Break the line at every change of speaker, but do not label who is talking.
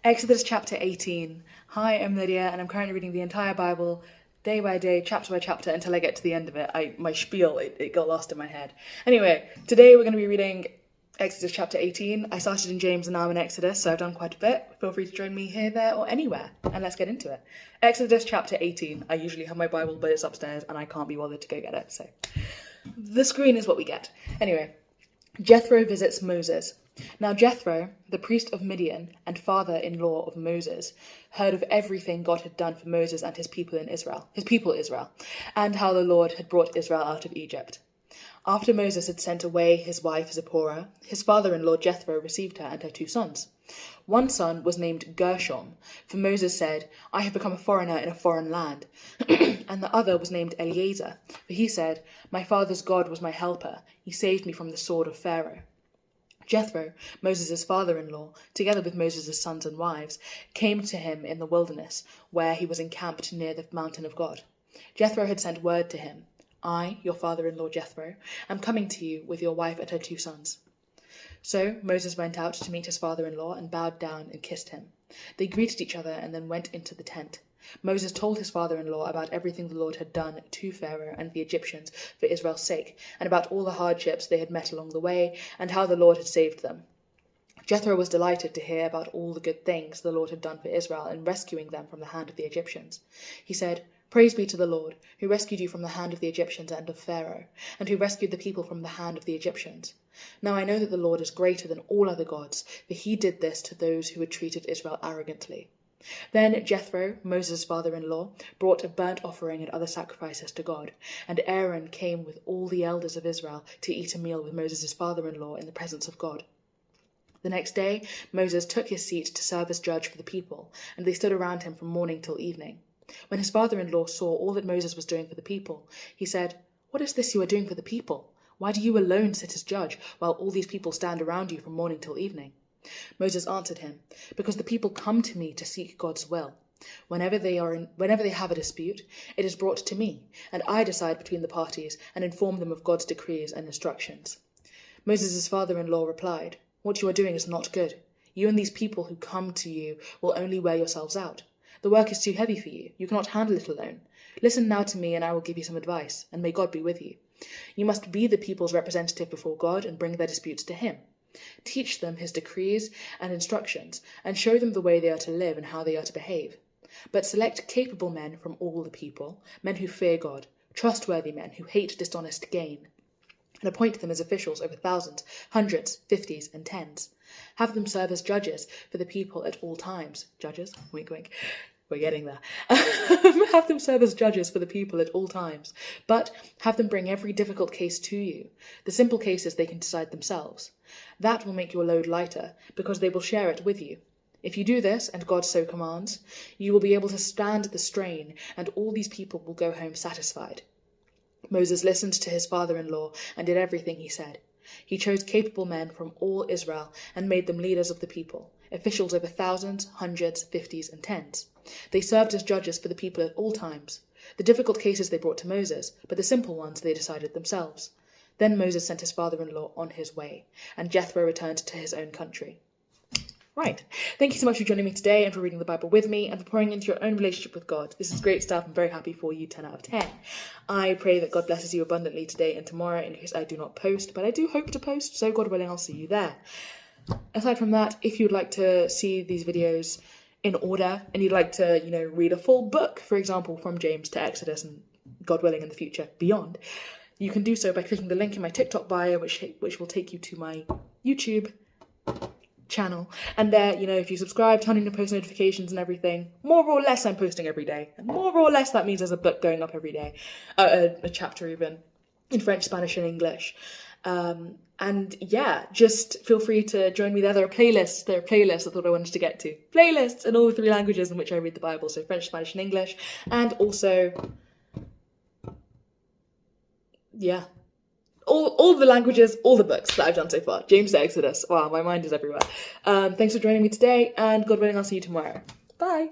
Exodus chapter 18. Hi, I'm Lydia, and I'm currently reading the entire Bible, day by day, chapter by chapter, until I get to the end of it. My spiel, it got lost in my head. Anyway, today we're going to be reading Exodus chapter 18. I started in James and now I'm in Exodus, so I've done quite a bit. Feel free to join me here, there, or anywhere, and let's get into it. Exodus chapter 18. I usually have my Bible, but it's upstairs, and I can't be bothered to go get it, so the screen is what we get. Anyway, Jethro visits Moses. Now Jethro, the priest of Midian and father-in-law of Moses, heard of everything God had done for Moses and his people Israel, and how the Lord had brought Israel out of Egypt. After Moses had sent away his wife Zipporah, his father-in-law Jethro received her and her 2 sons. One son was named Gershom, for Moses said, "I have become a foreigner in a foreign land." And the other was named Eleazar, for he said, "My father's God was my helper. He saved me from the sword of Pharaoh." Jethro, Moses' father-in-law, together with Moses' sons and wives, came to him in the wilderness, where he was encamped near the mountain of God. Jethro had sent word to him, "I, your father-in-law Jethro, am coming to you with your wife and her 2 sons." So Moses went out to meet his father-in-law and bowed down and kissed him. They greeted each other and then went into the tent. Moses told his father-in-law about everything the Lord had done to Pharaoh and the Egyptians for Israel's sake, and about all the hardships they had met along the way, and how the Lord had saved them. Jethro was delighted to hear about all the good things the Lord had done for Israel in rescuing them from the hand of the Egyptians. He said, "Praise be to the Lord, who rescued you from the hand of the Egyptians and of Pharaoh, and who rescued the people from the hand of the Egyptians. Now I know that the Lord is greater than all other gods, for he did this to those who had treated Israel arrogantly." Then Jethro, Moses' father-in-law, brought a burnt offering and other sacrifices to God, and Aaron came with all the elders of Israel to eat a meal with Moses' father-in-law in the presence of God. The next day Moses took his seat to serve as judge for the people, and they stood around him from morning till evening. When his father-in-law saw all that Moses was doing for the people, he said, "What is this you are doing for the people? Why do you alone sit as judge, while all these people stand around you from morning till evening?" Moses answered him, "Because the people come to me to seek God's will. Whenever they have a dispute, it is brought to me, and I decide between the parties and inform them of God's decrees and instructions." Moses' father-in-law replied, "What you are doing is not good. You and these people who come to you will only wear yourselves out. The work is too heavy for you. You cannot handle it alone. Listen now to me, and I will give you some advice, and may God be with you. You must be the people's representative before God and bring their disputes to him. Teach them his decrees and instructions, and show them the way they are to live and how they are to behave. But select capable men from all the people, men who fear God, trustworthy men who hate dishonest gain, and appoint them as officials over thousands, hundreds, 50s, and 10s. Have them serve as judges for the people at all times." Judges? Wink, wink. We're getting there. "Have them serve as judges for the people at all times, but have them bring every difficult case to you. The simple cases they can decide themselves. That will make your load lighter, because they will share it with you. If you do this, and God so commands, you will be able to stand the strain, and all these people will go home satisfied." Moses listened to his father-in-law and did everything he said. He chose capable men from all Israel and made them leaders of the people, officials over thousands, hundreds, 50s, and 10s. They served as judges for the people at all times. The difficult cases they brought to Moses, but the simple ones they decided themselves. Then Moses sent his father-in-law on his way, and Jethro returned to his own country. Right. Thank you so much for joining me today and for reading the Bible with me and for pouring into your own relationship with God. This is great stuff. I'm very happy for you. 10 out of 10. I pray that God blesses you abundantly today and tomorrow in case I do not post, but I do hope to post, so God willing, I'll see you there. Aside from that, if you'd like to see these videos in order and you'd like to, read a full book, for example, from James to Exodus and God willing in the future beyond, you can do so by clicking the link in my TikTok bio, which will take you to my YouTube channel. And there, if you subscribe, turn on your post notifications and everything, more or less I'm posting every day. And more or less that means there's a book going up every day, a chapter even, in French, Spanish, and English. And yeah, just feel free to join me there. There are playlists I thought I wanted to get to. Playlists in all 3 languages in which I read the Bible, so French, Spanish, and English. And also, yeah, all the languages, all the books that I've done so far. James to Exodus. Wow, my mind is everywhere. Thanks for joining me today, and God willing, I'll see you tomorrow. Bye!